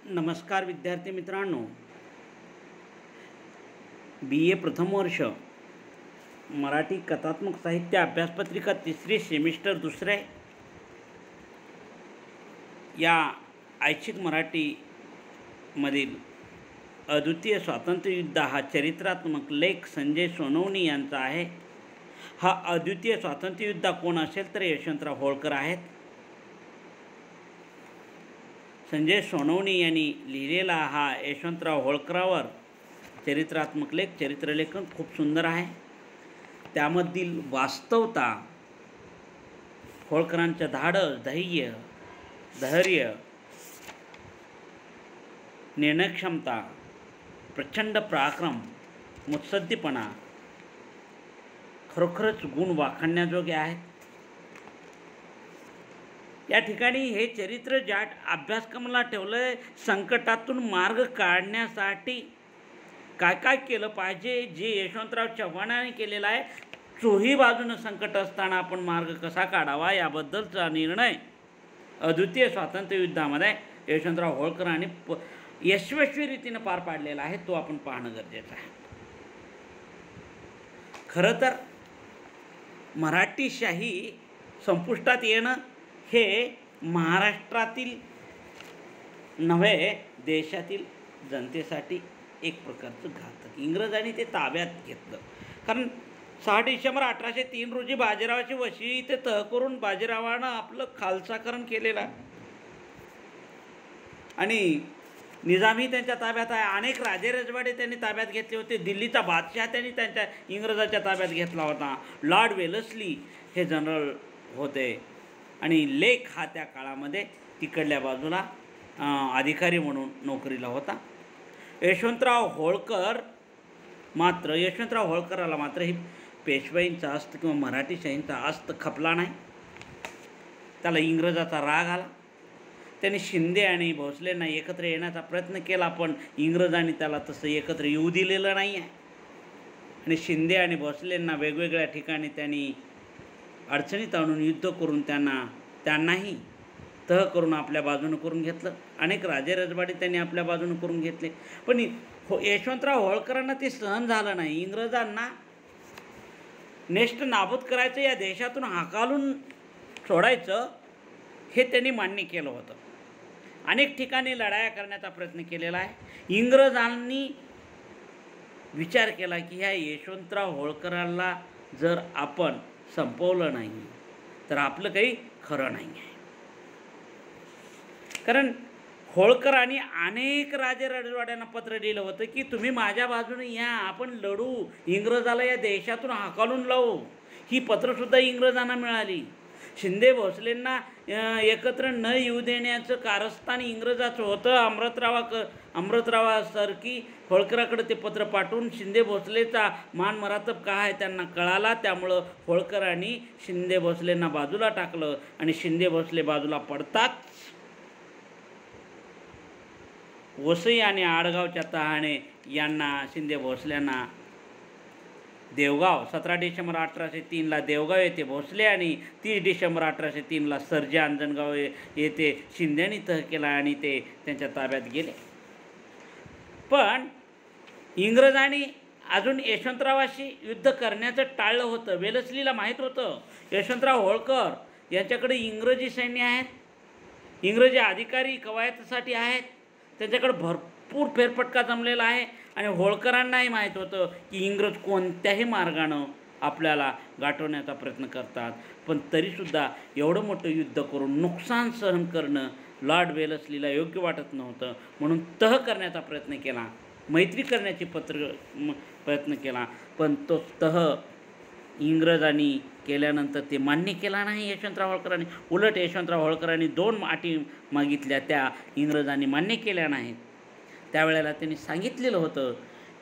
नमस्कार विद्यार्थी मित्रांनो, बी ए प्रथम वर्ष मराठी कथात्मक साहित्य अभ्यासपत्रिका तिसरी सेमिस्टर दुसरे या ऐच्छिक मराठीमधील अद्वितीय स्वातंत्र्ययुद्ध हा चरित्रात्मक लेख संजय सोनवणे यांचा आहे. हा अद्वितीय स्वातंत्र्ययुद्ध कोण असेल तर यशवंतराव होळकर आहेत. संजय सोनवणे यांनी लिहिलेला हा यशवंतराव होळकरांवर चरित्रात्मक लेख, चरित्रलेखन खूप सुंदर आहे. त्यामधील वास्तवता, होळकरांचं धाडस, धैर्य, निर्णयक्षमता, प्रचंड पराक्रम, मुत्सद्दीपणा खरोखरच गुण वाखाणण्याजोगे आहेत. या ठिकाणी हे चरित्र ज्या अभ्यासक्रमाला ठेवलं आहे, संकटातून मार्ग काढण्यासाठी काय काय केलं पाहिजे, जे यशवंतराव चव्हाणांनी केलेलं आहे. चोही बाजूनं संकट असताना आपण मार्ग कसा काढावा याबद्दलचा निर्णय अद्वितीय स्वातंत्र्ययुद्धामध्ये यशवंतराव होळकरांनी यशस्वी रीतीनं पार पाडलेला आहे. तो आपण पाहणं गरजेचं आहे. खरं तर मराठीशाही संपुष्टात येणं हे महाराष्ट्रातील नव्हे, देशातील जनतेसाठी एक प्रकारचं घातक. इंग्रजांनी ते ताब्यात घेतलं. कारण 6 डिसेंबर 1803 रोजी बाजीरावाची वशी ते तह करून बाजीरावानं आपलं खालसाकरण केलेलं आहे आणि निजामी त्यांच्या ताब्यात आहे. अनेक राजेरजवाडे त्यांनी ताब्यात घेतले होते. दिल्लीचा बादशाह त्यांनी त्यांच्या इंग्रजाच्या ताब्यात घेतला होता. लॉर्ड वेलस्ली हे जनरल होते आणि लेख हा त्या काळामध्ये तिकडल्या बाजूला अधिकारी म्हणून नोकरीला होता. यशवंतराव होळकराला मात्र ही पेशवाईंचा हस्त किंवा मराठीशाहींचा हस्त खपला नाही. त्याला इंग्रजाचा राग आला. त्यांनी शिंदे आणि भोसलेंना एकत्र येण्याचा प्रयत्न केला, पण इंग्रजांनी त्याला तसं एकत्र येऊ दिलेलं नाही आहे आणि शिंदे आणि भोसलेंना वेगवेगळ्या ठिकाणी त्यांनी अडचणीत आणून युद्ध करून त्यांनाही तह करून आपल्या बाजूनं करून घेतलं. अनेक राजेरजवाडे त्यांनी आपल्या बाजूनं करून घेतले, पण यशवंतराव होळकरांना ते सहन झालं नाही. इंग्रजांना नेष्ट नाबूद करायचं, या देशातून हाकालून सोडायचं हे त्यांनी मान्य केलं होतं. अनेक ठिकाणी लढाया करण्याचा प्रयत्न केलेला आहे. इंग्रजांनी विचार केला की ह्या यशवंतराव होळकरांना जर आपण संपवलं नाही तर आपलं काही खरं नाही आहे. कारण होळकरांनी अनेक राजेरजवाड्यांना पत्र दिलं होतं की तुम्ही माझ्या बाजूने या, आपण लढू, इंग्रजाला या देशातून हाकालून लावू. ही पत्रसुद्धा इंग्रजांना मिळाली. शिंदे भोसलेंना एकत्र न येऊ देण्याचं कारस्थान इंग्रजाचं होतं. अमृतरावासारखी होळकराकडे ते पत्र पाठवून शिंदे भोसलेचा मान मरातब काय आहे त्यांना कळाला. त्यामुळं होळकरांनी शिंदे भोसलेंना बाजूला टाकलं आणि शिंदे भोसले बाजूला पडतात वसई आणि आडगावच्या तहाने यांना, शिंदे भोसल्यांना देवगाव 17 डिसेंबर 1803ला देवगाव येथे भोसले आणि 30 डिसेंबर 1803ला सरजे अंजनगाव येथे शिंद्यांनी तह केला आणि ते त्यांच्या ताब्यात गेले. पण इंग्रजांनी अजून यशवंतरावाशी युद्ध करण्याचं टाळलं होतं. वेलस्लीला माहीत होतं यशवंतराव होळकर यांच्याकडे इंग्रजी सैन्य आहेत, इंग्रजी अधिकारी कवायतीसाठी आहेत, त्यांच्याकडे भरपूर फेरफटका जमलेला आहे आणि होळकरांनाही माहीत होतं की इंग्रज कोणत्याही मार्गानं आपल्याला गाठवण्याचा प्रयत्न करतात. पण तरीसुद्धा एवढं मोठं युद्ध करून नुकसान सहन करणं लॉर्ड वेलस्लीला योग्य वाटत नव्हतं. म्हणून तह करण्याचा प्रयत्न केला, मैत्री करण्याची प्रयत्न केला, पण तो तह इंग्रजांनी केल्यानंतर ते मान्य केला नाही यशवंतराव होळकरांनी. उलट यशवंतराव होळकरांनी 2 अटी मागितल्या, त्या इंग्रजांनी मान्य केल्या नाहीत. त्यावेळेला त्यांनी सांगितलेलं होतं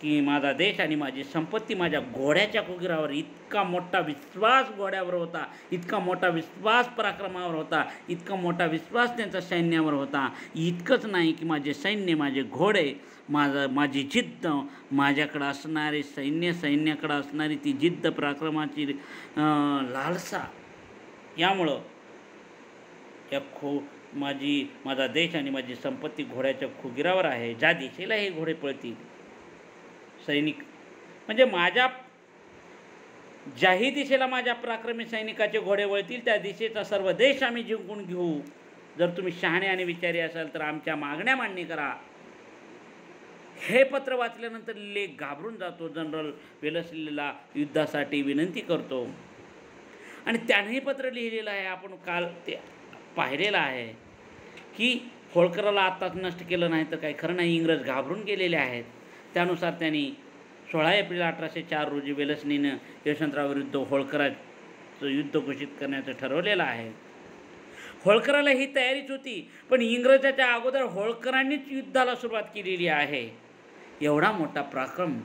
की माझा देश आणि माझी संपत्ती माझ्या घोड्याच्या कुगिरावर. इतका मोठा विश्वास घोड्यावर होता, इतका मोठा विश्वास पराक्रमावर होता, इतका मोठा विश्वास त्यांच्या सैन्यावर होता. इतकंच नाही की माझे सैन्य, माझे घोडे, माझी जिद्द, माझ्याकडं असणारे सैन्याकडं असणारी ती जिद्द, पराक्रमाची लालसा, यामुळं या माझा देश आणि माझी संपत्ती घोड्याच्या खुगिरावर आहे. ज्या दिशेला हे घोडे पळतील सैनिक म्हणजे ज्याही दिशेला माझ्या पराक्रमी सैनिकाचे घोडे वळतील त्या दिशेचा सर्व देश आम्ही जिंकून घेऊ. जर तुम्ही शहाणे आणि विचारी असाल तर आमच्या मागण्या मान्य करा. हे पत्र वाचल्यानंतर लेक घाबरून जातो. जनरल वेलस्लीला युद्धासाठी विनंती करतो आणि त्यानेही पत्र लिहिलेलं आहे. आपण काल ते पाहिलेलं आहे की होळकराला आत्ताच नष्ट केलं नाही तर काही खरं नाही. इंग्रज घाबरून गेलेले आहेत. त्यानुसार त्यांनी 16 एप्रिल 1804 रोजी वेलस्लीनं यशवंतरावविरुद्ध होळकराचं युद्ध घोषित करण्याचं ठरवलेलं आहे. होळकराला ही तयारीच होती, पण इंग्रजाच्या अगोदर होळकरांनीच युद्धाला सुरुवात केलेली आहे. एवढा मोठा पराक्रम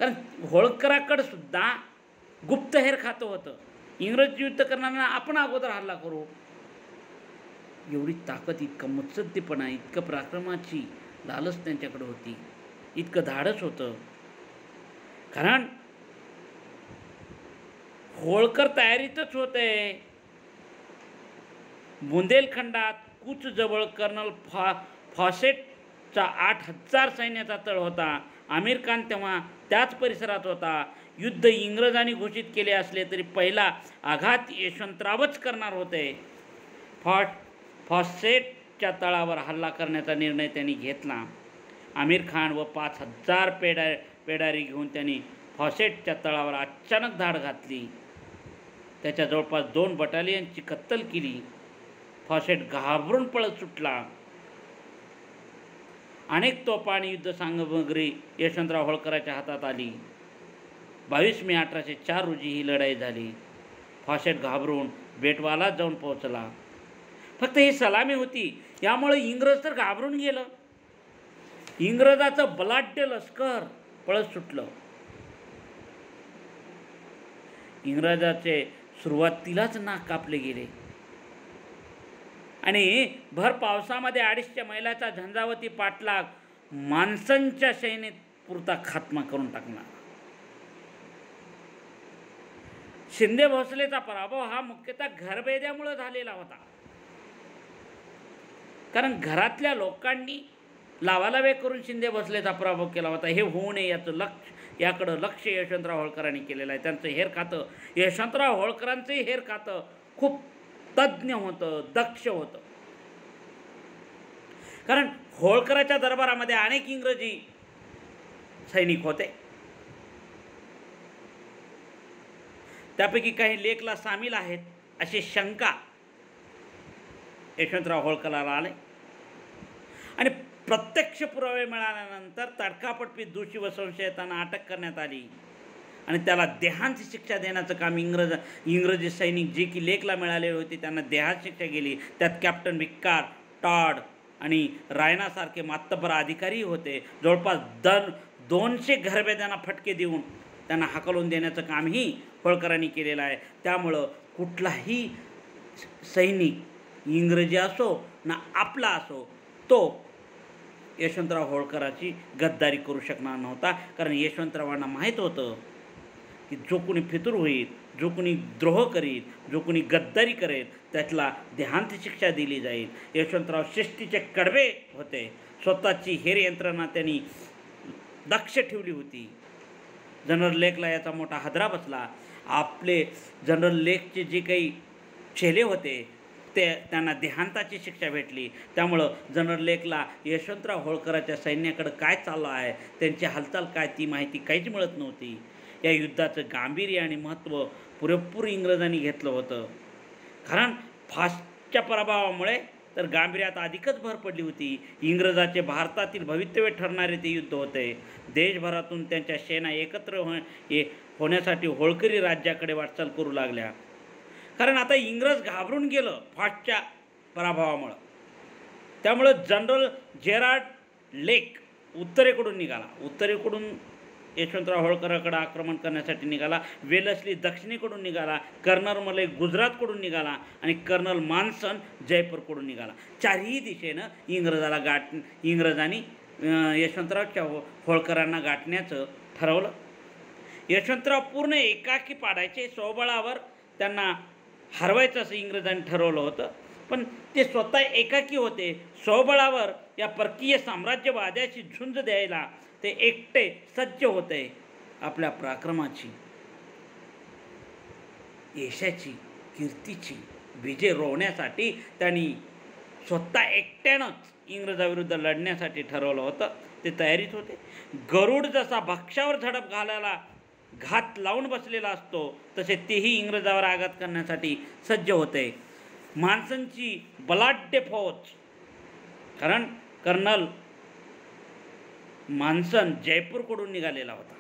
कारण होळकराकडं सुद्धा गुप्तहेर खातं होतं. इंग्रज युद्ध करणाऱ्यांना आपण अगोदर हल्ला करू. एवढी ताकद, इतकं मुत्सद्दीपणा, इतकं पराक्रमाची लालच त्यांच्याकडे होती, इतकं धाडस होतं. कारण होळकर तयारीतच होते. बुंदेलखंडात कूचजवळ कर्नल फॉसेटचा 8,000 सैन्याचा तळ होता. आमिर खान तेव्हा त्याच परिसरात होता. युद्ध इंग्रजांनी घोषित केले असले तरी पहिला आघात यशवंतरावच करणार होते. फॉसेटच्या तळावर हल्ला करण्याचा निर्णय त्यांनी घेतला. आमिर खान व 5,000 पेडारी घेऊन त्यांनी फॉसेटच्या तळावर अचानक धाड घातली. त्याच्या जवळपास 2 बटालियनची कत्तल केली. फॉसेट घाबरून पळत सुटला. अनेक तोफा आणि युद्धसामग्री यशवंतराव होळकराच्या हातात आली. 22 मे 1804 रोजी ही लढाई झाली. फॉसेट घाबरून बेटवाला जाऊन पोहोचला. फक्त ही सलामी होती, यामुळे इंग्रज तर घाबरून गेलं. इंग्रजाचं बलाढ्य लष्कर पळत सुटलं. इंग्रजाचे सुरुवातीलाच नाक कापले गेले आणि भर पावसामध्ये 250 मैलाचा झंझावती पाठलाग माणसांच्या सैन्यात पुरता खात्मा करून टाकला. शिंदे भोसलेचा पराभव हा मुख्यतः घरबेद्यामुळे झालेला होता. कारण घरातल्या लोकांनी लावालावे करून शिंदे भोसलेचा पराभव केला होता. हे होऊ नये याकडं लक्ष यशवंतराव होळकरांनी केलेलं आहे. त्यांचं हेर खातं, यशवंतराव होळकरांचंही हेर खातं खूप तज्ज्ञ होतं, दक्ष होतं. कारण होळकराच्या दरबारामध्ये अनेक इंग्रजी सैनिक होते. त्यापैकी काही लेखला सामील आहेत अशी शंका यशवंतराव होळकराला आले आणि प्रत्यक्ष पुरावे मिळाल्यानंतर तडकाफडकी दोषी व संशयितांना अटक करण्यात आली आणि त्याला देहांची शिक्षा देण्याचं काम इंग्रजी सैनिक जे की लेखला मिळालेले होते त्यांना देहांत शिक्षा गेली. त्यात कॅप्टन विक्कार, टॉड आणि रायनासारखे मातब्बर अधिकारी होते. जवळपास 200 घरबेद्यांना फटके देऊन त्यांना हाकलून देण्याचं कामही होळकरांनी केलेलं आहे. त्यामुळं कुठलाही सैनिक इंग्रजी असो ना आपला असो तो यशवंतराव होळकराची गद्दारी करू शकणार नव्हता. कारण यशवंतरावांना माहीत होतं की जो कोणी फितूर होईल, जो कोणी द्रोह करील, जो कोणी गद्दारी करेल त्यातला देहांत शिक्षा दिली जाईल. यशवंतराव शिस्तीचे कडवे होते. स्वतःची हेर यंत्रणा त्यांनी दक्ष ठेवली होती. जनरल लेकला याचा मोठा हादरा बसला. आपले जनरल लेकचे जे काही चेले होते त्यांना देहांताची शिक्षा भेटली. त्यामुळं जनरल लेकला यशवंतराव होळकराच्या सैन्याकडं काय चाललं आहे, त्यांची हालचाल काय, ती माहिती काहीच मिळत नव्हती. या युद्धाचं गांभीर्य आणि महत्त्व पुरेपूर इंग्रजांनी घेतलं होतं. कारण फास्टच्या पराभवामुळे तर गांभीर्यात अधिकच भर पडली होती. इंग्रजाचे भारतातील भवितव्य ठरणारे ते युद्ध होते. देशभरातून त्यांच्या सेना एकत्र होण्यासाठी होळकरी राज्याकडे वाटचाल करू लागल्या. कारण आता इंग्रज घाबरून गेलं फास्टच्या पराभवामुळं. त्यामुळं जनरल जेरार्ड लेक उत्तरेकडून निघाला. उत्तरेकडून यशवंतराव होळकराकडे आक्रमण करण्यासाठी निघाला. वेलस्ली दक्षिणेकडून निघाला. कर्नल मले गुजरातकडून निघाला आणि कर्नल मानसन जयपूरकडून निघाला. चारही दिशेनं इंग्रजांनी यशवंतराव होळकरांना गाठण्याचं ठरवलं. यशवंतराव पूर्ण एकाकी पाडायचे, स्वबळावर त्यांना हरवायचं असं इंग्रजांनी ठरवलं होतं. पण ते स्वतः एकाकी होते. स्वबळावर या परकीय साम्राज्यवाद्याची झुंज द्यायला ते एकटे सज्ज होते. आपल्या पराक्रमाची, यशाची, कीर्तीची बीजे रोवण्यासाठी त्यांनी स्वतः एकट्यानंच इंग्रजाविरुद्ध लढण्यासाठी ठरवलं होतं. ते तयारीत होते. गरुड जसा भक्ष्यावर झडप घालायला घात लावून बसलेला असतो तसे तेही इंग्रजावर आघात करण्यासाठी सज्ज होते. मान्सनची बलाढ्य फौज, कारण कर्नल मान्सन जयपूरकडून निघालेला होता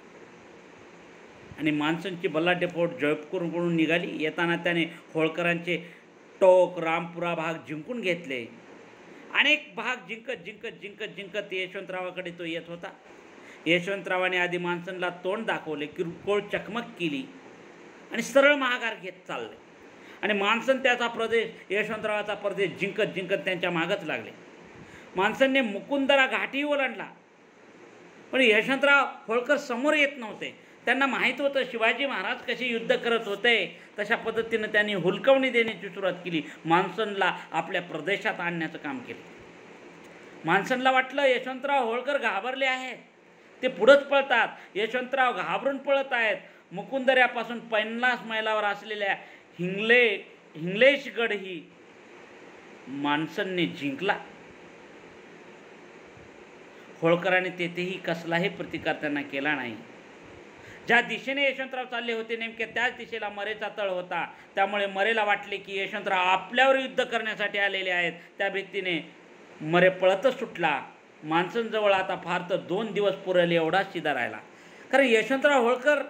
आणि मान्सनची बलाढ्य फौज जयपूरकडून निघाली. येताना त्याने होळकरांचे टोक, रामपुरा भाग जिंकून घेतले. अनेक भाग जिंकत यशवंतरावाकडे तो येत होता. यशवंतरावाने आधी मान्सनला तोंड दाखवले, किरकोळ चकमक केली आणि सरळ महागार घेत चालले. आणि मान्सन त्याचा प्रदेश, यशवंतरावाचा प्रदेश जिंकत त्यांच्या मागच लागले. मान्सनने मुकुंदरा घाटी ओलांडला, पण यशवंतराव होळकर समोर येत नव्हते. त्यांना माहीत होतं शिवाजी महाराज कसे युद्ध करत होते. तशा पद्धतीनं त्यांनी हुलकवणी देण्याची सुरुवात केली. मान्सनला आपल्या प्रदेशात आणण्याचं काम केलं. मान्सनला वाटलं यशवंतराव होळकर घाबरले आहेत, ते पुढंच पळतात. यशवंतराव घाबरून पळत आहेत. मुकुंदऱ्यापासून 50 मैलावर असलेल्या हिंगलेशगडही मान्सनने जिंकला. होळकरांनी तेथेही कसलाही प्रतिकार त्यांना केला नाही. ज्या दिशेने यशवंतराव चालले होते नेमके त्याच दिशेला मरेचा तळ होता. त्यामुळे मरेला वाटले की यशवंतराव आपल्यावर युद्ध करण्यासाठी आलेले आहेत. त्या भीतीने मरे पळतच सुटला. मान्सनजवळ आता फार तर 2 दिवस पुरेल एवढाच शिदा राहिला. कारण यशवंतराव होळकर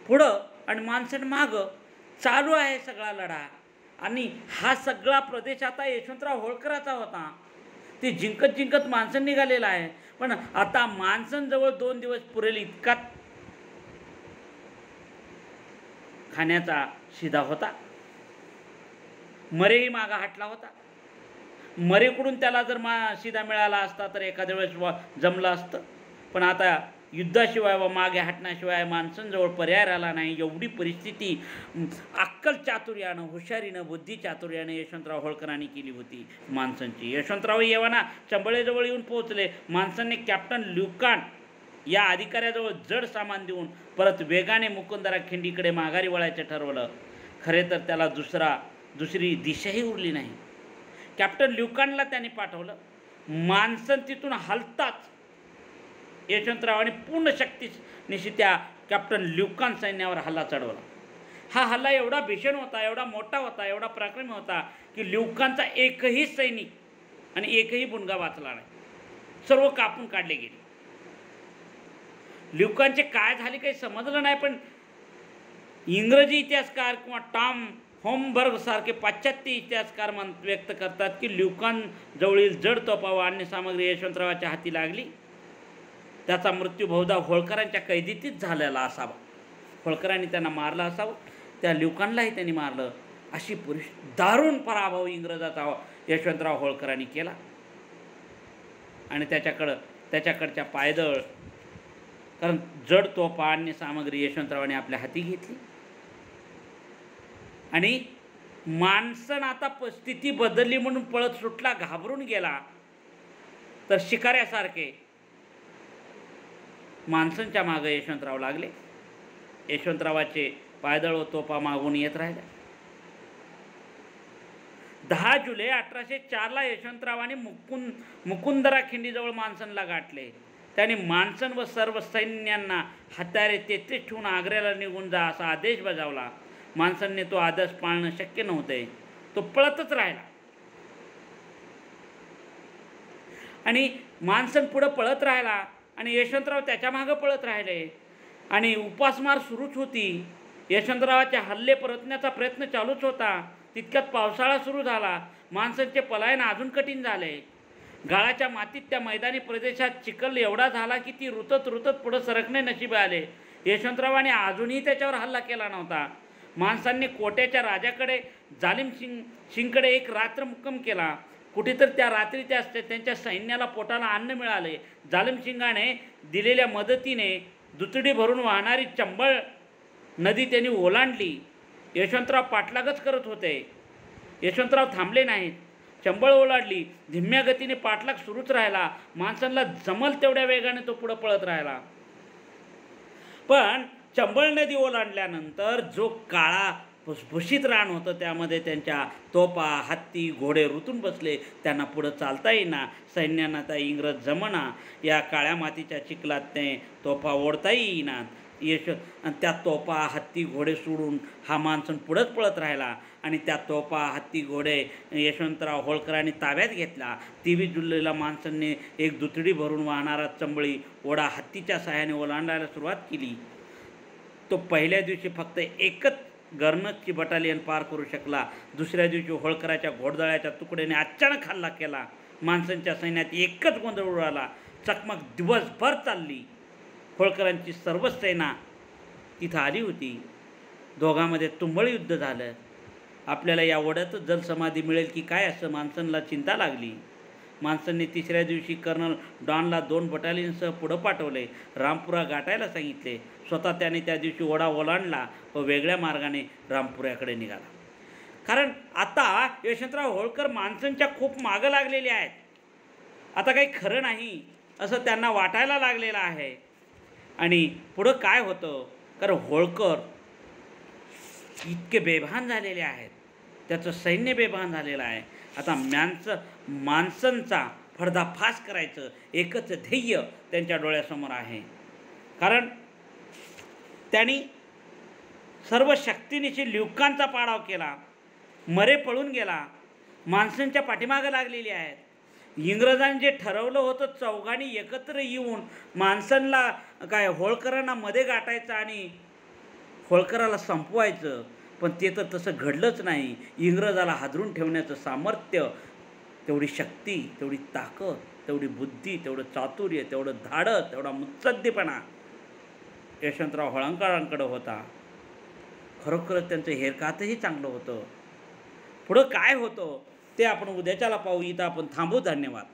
पुढं आणि मान्सन मागं चालू आहे सगळा लढा. आणि हा सगळा प्रदेश आता यशवंतराव होळकराचा होता. ते जिंकत मान्सन निघालेला आहे. पण आता मान्सनजवळ 2 दिवस पुरेल इतका खाण्याचा शिदा होता. मरेही मागा हटला होता. मरेकडून त्याला जर शिदा मिळाला असता तर एखाद्या वेळेस जमलं असतं. पण आता युद्धाशिवाय व मागे हटण्याशिवाय मान्सनजवळ पर्याय राहिला नाही. एवढी परिस्थिती अक्कल चातुर्यानं, हुशारीनं, बुद्धी चातुर्यानं यशवंतराव होळकरांनी केली होती मान्सनची. यशवंतराव येवाना चंबळेजवळ येऊन पोहोचले. मान्सनने कॅप्टन ल्युकान या अधिकाऱ्याजवळ जड सामान देऊन परत वेगाने मुकुंदरा खिंडीकडे माघारी वळायचं ठरवलं. खरे तर त्याला दुसरी दिशाही उरली नाही. कॅप्टन ल्युकानला त्याने पाठवलं. मान्सन तिथून हलताच यशवंतरावाने पूर्ण शक्तीनिशी त्या कॅप्टन ल्युकान सैन्यावर हल्ला चढवला. हा हल्ला एवढा भीषण होता, एवढा मोठा होता, एवढा पराक्रमी होता की ल्युकानचा एकही सैनिक आणि एकही बुणगा वाचला नाही. सर्व कापून काढले गेले. ल्युकानचे काय झाले काही समजलं नाही. पण इंग्रजी इतिहासकार किंवा टॉम होमबर्ग सारखे पाश्चात्य इतिहासकार व्यक्त करतात की ल्युकान जवळील जड तोफा व अन्य सामग्री यशवंतरावाच्या हाती लागली. त्याचा मृत्यू बहुधा होळकरांच्या कैदीतीच झालेला असावा. होळकरांनी त्यांना मारलं असावं. त्या ल्युकानलाही त्यांनी मारलं. अशी दारुण पराभव इंग्रजाचा यशवंतराव होळकरांनी केला. आणि त्याच्याकडच्या पायदळ, कारण जड तोफा अन्य सामग्री यशवंतरावाने आपल्या हाती घेतली. आणि मान्सन आता स्थिती बदलली म्हणून पळत सुटला, घाबरून गेला. तर शिकाऱ्यासारखे मान्सनच्या मागे यशवंतराव लागले. यशवंतरावाचे पायदळ व तोफा मागून येत राहिल्या. 10 जुलै 1804 यशवंतरावाने मुकुंदरा खिंडीजवळ मान्सनला गाठले. त्याने मान्सन व सर्व सैन्यांना हत्यारे तेथेच ठेवून आग्र्याला निघून जा असा आदेश बजावला. मान्सनने तो आदेश पाळणं शक्य नव्हते. तो पळतच राहिला. आणि मान्सन पुढं पळत राहिला आणि यशवंतराव त्याच्या मागं पळत राहिले. आणि उपासमार सुरूच होती. यशवंतरावाचे हल्ले परतण्याचा प्रयत्न चालूच होता. तितक्यात पावसाळा सुरू झाला. मान्सनचे पलायन अजून कठीण झाले. गाळाच्या मातीत त्या मैदानी प्रदेशात चिखल एवढा झाला की ती रुतत पुढं सरकणे नशिबी आले. यशवंतरावाने अजूनही त्याच्यावर हल्ला केला नव्हता. मान्सनने कोट्याच्या राजाकडे जालिम सिंगकडे एक रात्र मुक्काम केला. कुठेतरी त्या रात्री त्यांच्या सैन्याला पोटाला अन्न मिळाले. जालिम सिंगाने दिलेल्या मदतीने दुतडी भरून वाहणारी चंबळ नदी त्यांनी ओलांडली. यशवंतराव पाठलागच करत होते. यशवंतराव थांबले नाहीत. चंबळ ओलांडली. धीम्या गतीने पाठलाग सुरूच राहिला. माणसांना जमल तेवढ्या वेगाने तो पुढं पळत राहिला. पण चंबळ नदी ओलांडल्यानंतर जो काळा भुसभुशीत रान होतं त्यामध्ये त्यांच्या तोफा, हत्ती, घोडे रुतून बसले. त्यांना पुढं चालता येईना. सैन्यांना त्या इंग्रज जमना. या काळ्या मातीच्या चिखलात ते तोफा ओढता येईनात. आणि त्या तोफा, हत्ती, घोडे सोडून हा माणसं पुढंच पळत राहिला. आणि त्या तोफा, हत्ती, घोडे यशवंतराव होळकरांनी ताब्यात घेतला. 23 जुलैला माणसांनी एक दुतडी भरून वाहणारा चंबळी ओढा हत्तीच्या सहाय्याने ओलांडायला सुरुवात केली. तो पहिल्या दिवशी फक्त एकच गर्नसची बटालियन पार करू शकला. दुसऱ्या दिवशी होळकराच्या घोडदळाच्या तुकड्याने अचानक हल्ला केला. माणसांच्या सैन्यात एकच गोंधळ उडाला. चकमक दिवसभर चालली. होळकरांची सर्वच सेना तिथं आली होती. दोघांमध्ये तुंबळ युद्ध झालं. आपल्याला या ओढ्यातच जलसमाधी मिळेल की काय असं माणसांना चिंता लागली. माणसांनी तिसऱ्या दिवशी कर्नल डॉनला 2 बटालियनसह पुढं पाठवले. रामपुरा गाठायला सांगितले. स्वतः त्याने त्या दिवशी ओढा ओलांडला व वेगळ्या मार्गाने रामपुऱ्याकडे निघाला. कारण आता यशवंतराव होळकर माणसांच्या खूप मागं लागलेले आहेत. आता काही खरं नाही असं त्यांना वाटायला लागलेलं आहे. आणि पुढं काय होतं, कारण होळकर इतके बेभान झालेले आहेत. त्याचं सैन्य बेभान झालेलं आहे. आता माणसांचा पर्दाफाश करायचं एकच ध्येय त्यांच्या डोळ्यासमोर आहे. कारण त्यांनी सर्व शक्तीनिशी लिवकांचा पाडाव केला. मरे पळून गेला. माणसांच्या पाठीमागं लागलेली आहेत. इंग्रजांनी जे ठरवलं होतं चौघांनी एकत्र येऊन माणसांना काय होळकरांना मध्ये गाठायचं आणि होळकराला संपवायचं, पण ते तर तसं घडलंच नाही. इंग्रजाला हादरून ठेवण्याचं सामर्थ्य, तेवढी शक्ती, तेवढी ताकद, तेवढी बुद्धी, तेवढं चातुर्य, तेवढं धाडस, तेवढा मुत्सद्दीपणा यशवंतराव होळकरांकडं होता. खरोखरच त्यांचं हेरकातही चांगलं होतं. पुढं काय होतं ते आपण उद्याच्याला पाहू. इथं आपण थांबू. धन्यवाद.